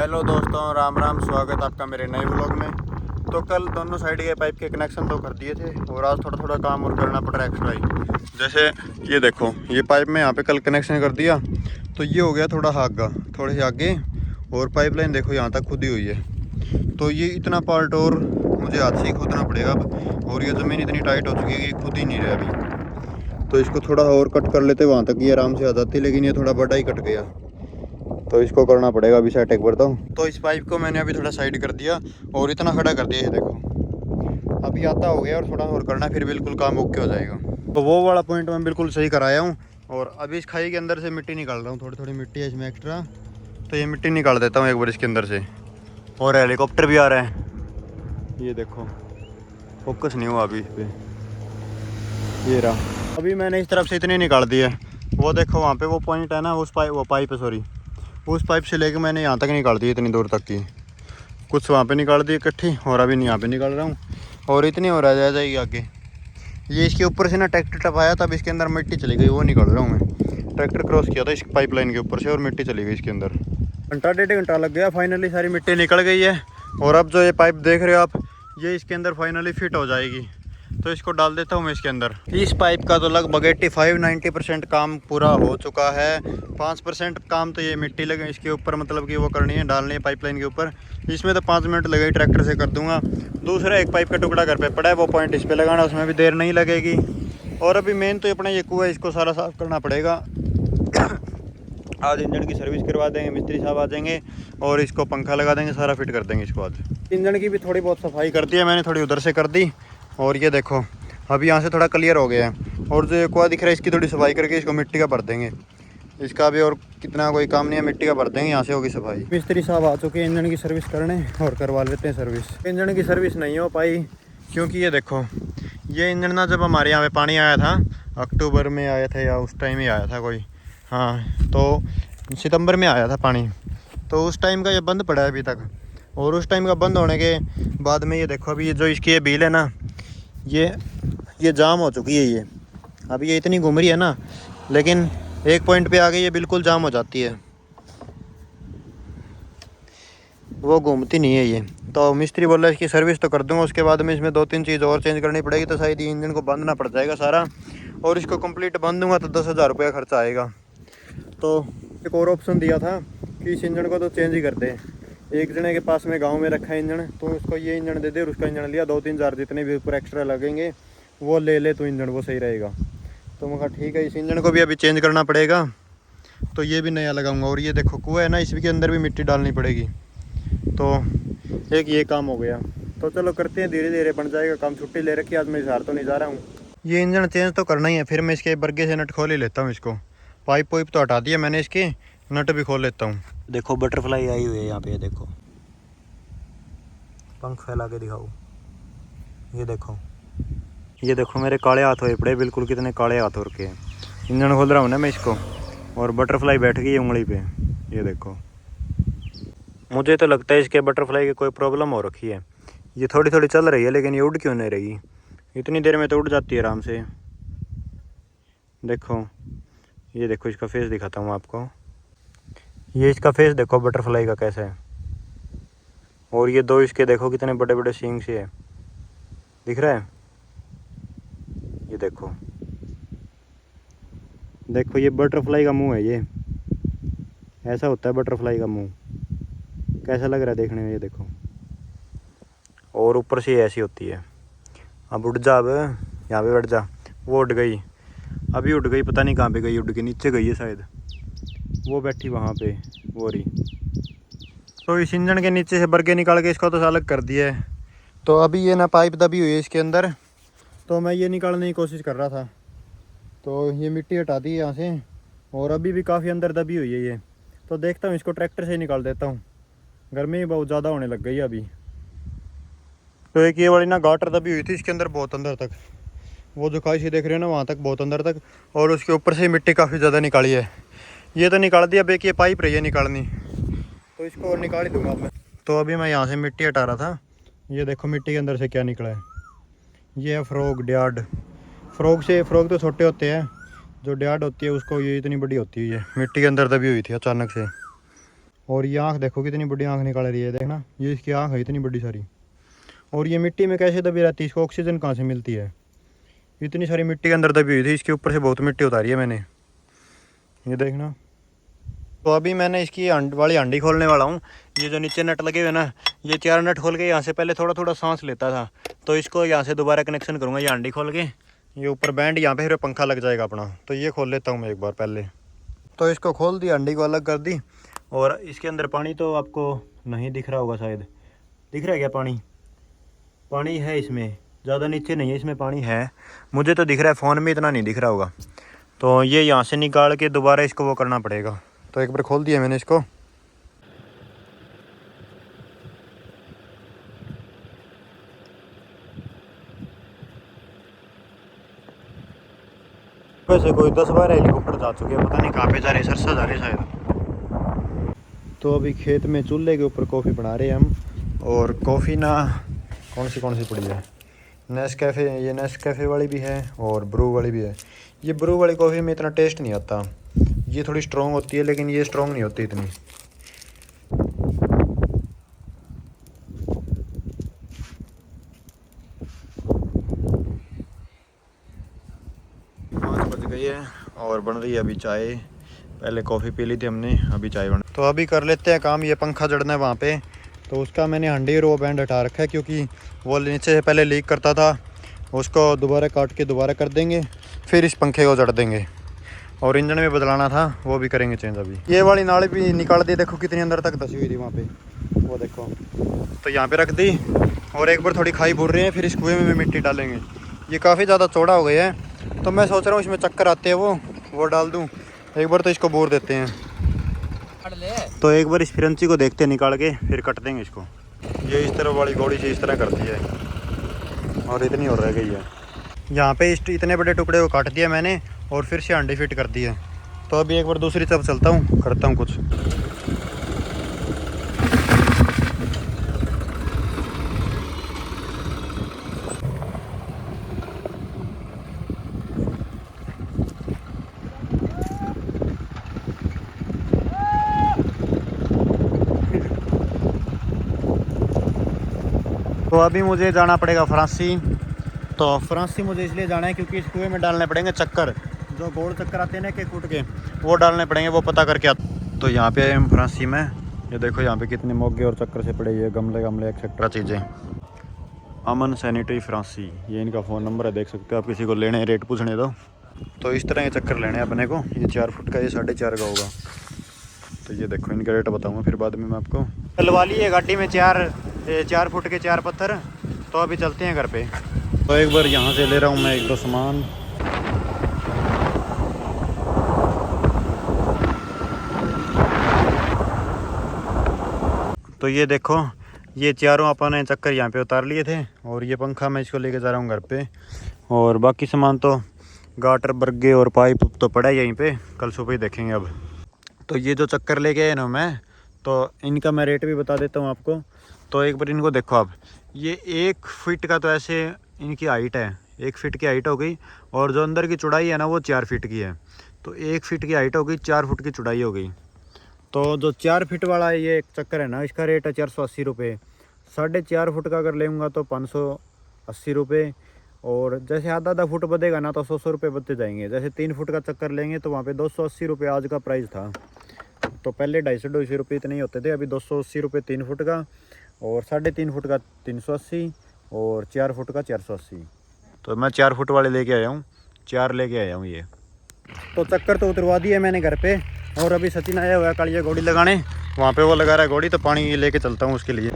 Hello दोस्तों, राम राम। स्वागत आपका मेरे नए व्लॉग में। तो कल दोनों साइड के पाइप के कनेक्शन तो कर दिए थे और आज थोड़ा थोड़ा काम और करना पड़ रहा है एक्स्ट्रा ही। जैसे ये देखो, ये पाइप में यहाँ पे कल कनेक्शन कर दिया तो ये हो गया थोड़ा आगा, थोड़े से आगे। और पाइपलाइन देखो यहाँ तक खुदी हुई है। तो ये इतना पार्ट और मुझे हाथ से ही खोदना पड़ेगा अब। और ये ज़मीन इतनी टाइट हो चुकी है कि खुद ही नहीं रहा अभी। तो इसको थोड़ा और कट कर लेते, वहाँ तक ये आराम से आ जाती, लेकिन ये थोड़ा बड़ा ही कट गया। तो इसको करना पड़ेगा अभी सेट एक बार। तो इस पाइप को मैंने अभी थोड़ा साइड कर दिया और इतना खड़ा कर दिया, ये देखो अभी आता हो गया। और थोड़ा और करना, फिर बिल्कुल काम ओके हो जाएगा। तो वो वाला पॉइंट मैं बिल्कुल सही कराया हूँ। और अभी इस खाई के अंदर से मिट्टी निकाल रहा हूँ, थोड़ी थोड़ी मिट्टी है इसमें एक्स्ट्रा। तो ये मिट्टी निकाल देता हूँ एक बार इसके अंदर से। और हेलीकॉप्टर भी आ रहा है, ये देखो। फोकस नहीं हुआ अभी इस पर, ये रहा। अभी मैंने इस तरफ से इतनी निकाल दी है। वो देखो वहाँ पे वो पॉइंट है ना, उस पाइप, वो पाइप है सॉरी, उस पाइप से लेके मैंने यहाँ तक निकाल दी, इतनी दूर तक की। कुछ वहाँ पे निकाल दी इकट्ठी, और अभी यहाँ पे निकाल रहा हूँ। और इतनी और आ जाएगी आगे। ये इसके ऊपर से ना ट्रैक्टर टपाया, तब इसके अंदर मिट्टी चली गई, वो निकाल रहा हूँ मैं। ट्रैक्टर क्रॉस किया था इस पाइपलाइन के ऊपर से और मिट्टी चली गई इसके अंदर। घंटा डेढ़ घंटा लग गया, फाइनली सारी मिट्टी निकल गई है। और अब जो ये पाइप देख रहे हो आप, ये इसके अंदर फाइनली फिट हो जाएगी। तो इसको डाल देता हूँ मैं इसके अंदर। इस पाइप का तो लगभग 85-90% काम पूरा हो चुका है। 5% काम तो ये मिट्टी लगे इसके ऊपर, मतलब कि वो करनी है, डालनी है पाइपलाइन के ऊपर। इसमें तो 5 मिनट लगेगी, ट्रैक्टर से कर दूंगा। दूसरा एक पाइप का टुकड़ा घर पे पड़ा है, वो पॉइंट इस पे लगाना, उसमें भी देर नहीं लगेगी। और अभी मेन तो अपना ये कुआं है, इसको सारा साफ करना पड़ेगा। आज इंजन की सर्विस करवा देंगे, मिस्त्री साहब आ जाएंगे और इसको पंखा लगा देंगे, सारा फिट कर देंगे इसको आज। इंजन की भी थोड़ी बहुत सफाई कर दी है मैंने, थोड़ी उधर से कर दी। और ये देखो अभी यहाँ से थोड़ा क्लियर हो गया है। और जो कुआं दिख रहा है, इसकी थोड़ी सफाई करके इसको मिट्टी का भर देंगे। इसका भी और कितना कोई काम नहीं है, मिट्टी का भर देंगे, यहाँ से होगी सफाई। मिस्त्री साहब आ चुके हैं इंजन की सर्विस करने, और करवा लेते हैं सर्विस। इंजन की सर्विस नहीं हो पाई क्योंकि ये देखो, ये इंजन ना जब हमारे यहाँ पे पानी आया था, अक्टूबर में आया था या उस टाइम ही आया था कोई, हाँ तो सितंबर में आया था पानी। तो उस टाइम का ये बंद पड़ा है अभी तक। और उस टाइम का बंद होने के बाद में ये देखो, अभी ये जो इसकी ये बिल है ना, ये जाम हो चुकी है। ये अभी ये इतनी घूम रही है ना, लेकिन एक पॉइंट पे आ गई ये बिल्कुल जाम हो जाती है, वो घूमती नहीं है ये। तो मिस्त्री बोला इसकी सर्विस तो कर दूंगा, उसके बाद में इसमें 2-3 चीज़ और चेंज करनी पड़ेगी। तो शायद ये इंजन को बांधना पड़ जाएगा सारा, और इसको कंप्लीट बांध दूंगा तो 10,000 रुपये खर्चा आएगा। तो एक और ऑप्शन दिया था कि इस इंजन को तो चेंज ही कर दे। एक जने के पास में गांव में रखा है इंजन, तो उसको ये इंजन दे दे, और उसका इंजन लिया, 2-3 हज़ार जितने भी ऊपर एक्स्ट्रा लगेंगे वो ले ले, तो इंजन वो सही रहेगा। तो मैं कहा ठीक है, इस इंजन को भी अभी चेंज करना पड़ेगा, तो ये भी नया लगाऊंगा। और ये देखो कुआं है ना, इसके अंदर भी मिट्टी डालनी पड़ेगी। तो एक ये काम हो गया। तो चलो करते हैं, धीरे धीरे बन जाएगा काम। छुट्टी ले रखी आज, मैं इजहार तो नहीं जा रहा हूँ। ये इंजन चेंज तो करना ही है, फिर मैं इसके बर्गे से नट खोल ही लेता हूँ। इसको पाइप वाइप तो हटा दिया मैंने, इसके नट भी खोल लेता हूँ। देखो बटरफ्लाई आई हुई है यहाँ पे, देखो पंख फैला के दिखाओ, ये देखो मेरे काले हाथ हुए पड़े बिल्कुल, कितने काले हाथ हो रखे हैं। इंजन खोल रहा हूँ ना मैं इसको, और बटरफ्लाई बैठ गई है उंगली पे, ये देखो। मुझे तो लगता है इसके बटरफ्लाई की कोई प्रॉब्लम हो रखी है। ये थोड़ी थोड़ी चल रही है, लेकिन ये उड़ क्यों नहीं रही? इतनी देर में तो उड़ जाती है आराम से। देखो ये देखो, इसका फेस दिखाता हूँ आपको। ये इसका फेस देखो बटरफ्लाई का कैसा है। और ये दो इसके देखो कितने बड़े बड़े सींग से है, दिख रहा है? ये देखो, देखो ये बटरफ्लाई का मुंह है, ये ऐसा होता है बटरफ्लाई का मुंह। कैसा लग रहा है देखने में, ये देखो। और ऊपर से ऐसी होती है। अब उड़ जा, अब यहाँ पे बैठ जा। वो उड़ गई, अभी उड़ गई, पता नहीं कहाँ पे गई, उड़ के नीचे गई है शायद, वो बैठी वहाँ पे, वो रही। तो इस इंजन के नीचे से बर्गे निकाल के इसको तो अलग कर दिया है। तो अभी ये ना पाइप दबी हुई है इसके अंदर, तो मैं ये निकालने की कोशिश कर रहा था। तो ये मिट्टी हटा दी है यहाँ से, और अभी भी काफ़ी अंदर दबी हुई है ये। तो देखता हूँ, इसको ट्रैक्टर से ही निकाल देता हूँ। गर्मी बहुत ज़्यादा होने लग गई है अभी। तो एक ये वाली ना गाटर दबी हुई थी इसके अंदर बहुत अंदर तक, वो जो खाई से देख रहे हो ना, वहाँ तक बहुत अंदर तक। और उसके ऊपर से मिट्टी काफ़ी ज़्यादा निकाली है। ये तो निकाल दिया, अब एक ये पाइप रही है निकालनी, तो इसको और निकाल ही दूंगा मैं। तो अभी मैं यहाँ से मिट्टी हटा रहा था, ये देखो मिट्टी के अंदर से क्या निकला है। ये है फ्रॉग, ड्याड। फ्रॉग तो छोटे होते हैं, जो ड्याड होती है उसको ये इतनी बड़ी होती है। मिट्टी के अंदर दबी हुई थी अचानक से। और ये आँख देखो कितनी बड़ी आँख निकाल रही है, देखना ये इसकी आँख है इतनी बड़ी सारी। और ये मिट्टी में कैसे दबी रहती है, इसको ऑक्सीजन कहाँ से मिलती है, इतनी सारी मिट्टी के अंदर दबी हुई थी। इसके ऊपर से बहुत मिट्टी उतारी है मैंने, ये देखना। तो अभी मैंने इसकी वाली हांडी खोलने वाला हूँ। ये जो नीचे नट लगे हुए ना, ये 4 नट खोल के यहाँ से पहले थोड़ा थोड़ा सांस लेता था, तो इसको यहाँ से दोबारा कनेक्शन करूँगा ये हांडी खोल के। ये ऊपर बैंड यहाँ पे फिर पंखा लग जाएगा अपना, तो ये खोल लेता हूँ मैं एक बार पहले। तो इसको खोल दी, हांडी को अलग कर दी। और इसके अंदर पानी तो आपको नहीं दिख रहा होगा, शायद दिख रहा है क्या पानी? पानी है इसमें, ज़्यादा नीचे नहीं है, इसमें पानी है, मुझे तो दिख रहा है, फ़ोन में इतना नहीं दिख रहा होगा। तो ये यहाँ से निकाल के दोबारा इसको वो करना पड़ेगा। तो एक बार खोल दिया मैंने इसको। वैसे कोई 10-12 हेलीकॉप्टर जा चुके हैं, पता नहीं कहाँ पे जा रहे, सरसा जा रहे शायद। तो अभी खेत में चूल्हे के ऊपर कॉफ़ी बना रहे हैं हम। और कॉफ़ी ना कौन सी पड़ी है, नेस्कैफ़े, ये नेस्कैफ़े वाली भी है और ब्रू वाली भी है। ये ब्रू वाली कॉफ़ी में इतना टेस्ट नहीं आता, ये थोड़ी स्ट्रॉन्ग होती है, लेकिन ये स्ट्रॉन्ग नहीं होती इतनी। 5 बज गई है और बन रही है अभी चाय। पहले कॉफ़ी पी ली थी हमने, अभी चाय बन। तो अभी कर लेते हैं काम। ये पंखा जड़ना है वहाँ पे, तो उसका मैंने हंडी रो बैंड हटा रखा है, क्योंकि वो नीचे से पहले लीक करता था, उसको दोबारा काट के दोबारा कर देंगे, फिर इस पंखे को जड़ देंगे। और इंजन में बदलाना था, वो भी करेंगे चेंज अभी। ये वाली नाली भी निकाल दी, देखो कितनी अंदर तक धसी हुई थी वहाँ पे, वो देखो। तो यहाँ पे रख दी और एक बार थोड़ी खाई भूर रही है, फिर इस कुएँ में मिट्टी डालेंगे। ये काफ़ी ज़्यादा चौड़ा हो गया है, तो मैं सोच रहा हूँ इसमें चक्कर आते हैं वो डाल दूँ एक बार, तो इसको बोर देते हैं। तो एक बार इस फिरंची को देखते हैं निकाल के, फिर कट देंगे इसको। ये इस तरह वाली गौड़ी से इस तरह करती है, और इतनी और रह गई है। यहाँ पे इतने बड़े टुकड़े को काट दिया मैंने और फिर से हांडी फिट कर दी है। तो अभी एक बार दूसरी तरफ चलता हूँ, करता हूँ कुछ। तो अभी मुझे जाना पड़ेगा फ्रांसी। तो फ्रांसी मुझे इसलिए जाना है क्योंकि इस कुएँ में डालने पड़ेंगे चक्कर, जो गोल चक्कर आते हैं ना के कूट के, वो डालने पड़ेंगे, वो पता करके। तो यहाँ पे हम फ्रांसी में, ये देखो यहाँ पे कितने मोगे और चक्कर से पड़े, ये गमले एक्सेट्रा चीज़ें। अमन सैनिटरी फ्रांसी, ये इनका फ़ोन नंबर है, देख सकते हो आप, किसी को लेने रेट पूछने दो। तो इस तरह के चक्कर लेने हैं अपने को। ये 4 फुट का, ये 4.5 का होगा। तो ये देखो इनका रेट बताऊँगा फिर बाद में मैं आपको। डलवा लिए गाड़ी में 4 फुट के 4 पत्थर। तो अभी चलते हैं घर पे। तो एक बार यहाँ से ले रहा हूँ मैं 1-2 सामान। तो ये देखो, ये चारों अपन ने चक्कर यहाँ पे उतार लिए थे, और ये पंखा मैं इसको लेके जा रहा हूँ घर पे। और बाकी सामान तो गाटर बर्गे और पाइप तो पड़ा है यहीं पे, कल सुबह ही देखेंगे अब। तो ये जो चक्कर लेके आए ना मैं, तो इनका मैं रेट भी बता देता हूँ आपको। तो एक बार इनको देखो आप, ये 1 फीट का, तो ऐसे इनकी हाइट है, 1 फीट की हाइट हो गई। और जो अंदर की चौड़ाई है ना, वो 4 फीट की है। तो 1 फीट की हाइट हो गई, 4 फुट की चौड़ाई हो गई। तो जो 4 फीट वाला ये एक चक्कर है ना, इसका रेट है 480 रुपये। 4.5 फुट का अगर लेंगे तो 580 रुपये। और जैसे आधा फुट बदेगा ना, तो 100 रुपये बढ़ते जाएंगे। जैसे 3 फुट का चक्कर लेंगे तो वहाँ पे 280 रुपये आज का प्राइस था। तो पहले 250 रुपये इतने ही होते थे, अभी 280 रुपये 3 फुट का, और 3.5 फुट का 380, और 4 फुट का 480। तो मैं 4 फुट वाले लेके आया हूँ, 4 लेके आया हूँ ये। तो चक्कर तो उतरवा दिया मैंने घर पे, और अभी सचिन आया हुआ है कालिया घोड़ी लगाने, वहाँ पे वो लगा रहा है घोड़ी। तो पानी लेके चलता हूँ उसके लिए।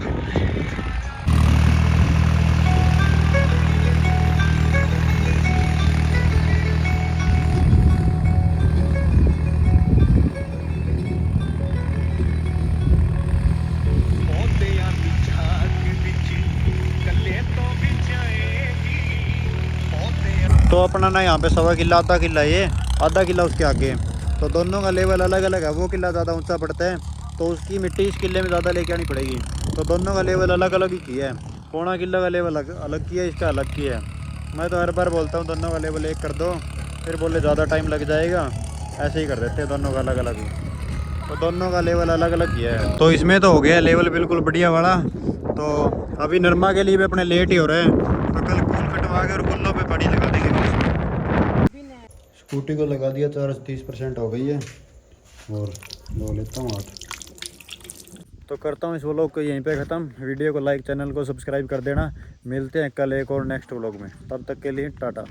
तो अपना ना यहाँ पे 1.25 किला, आधा किला, ये आधा किला उसके आगे। तो दोनों का लेवल अलग अलग है। वो किला ज़्यादा ऊंचा पड़ता है, तो उसकी मिट्टी इस किले में ज़्यादा लेके आनी पड़ेगी। तो दोनों का लेवल अलग अलग ही किया है। पौना किला का लेवल अलग किया है, इसका अलग किया है। मैं तो हर बार बोलता हूँ दोनों का लेवल एक कर दो, फिर बोले ज़्यादा टाइम लग जाएगा, ऐसे ही कर देते हैं दोनों का अलग अलग ही। तो दोनों का लेवल अलग अलग किया है। तो इसमें तो हो गया लेवल बिल्कुल बढ़िया वाला। तो अभी नरमा के लिए भी अपने लेट ही हो रहे हैं, तो कल कूल कटवा के और कुल्लों पे पानी लगा देंगे। स्कूटी को लगा दिया चार्ज, 30% हो गई है और लो लेता हूँ 8। तो करता हूँ इस व्लॉग को यहीं पे ख़त्म। वीडियो को लाइक, चैनल को सब्सक्राइब कर देना। मिलते हैं कल एक और नेक्स्ट व्लॉग में, तब तक के लिए टाटा।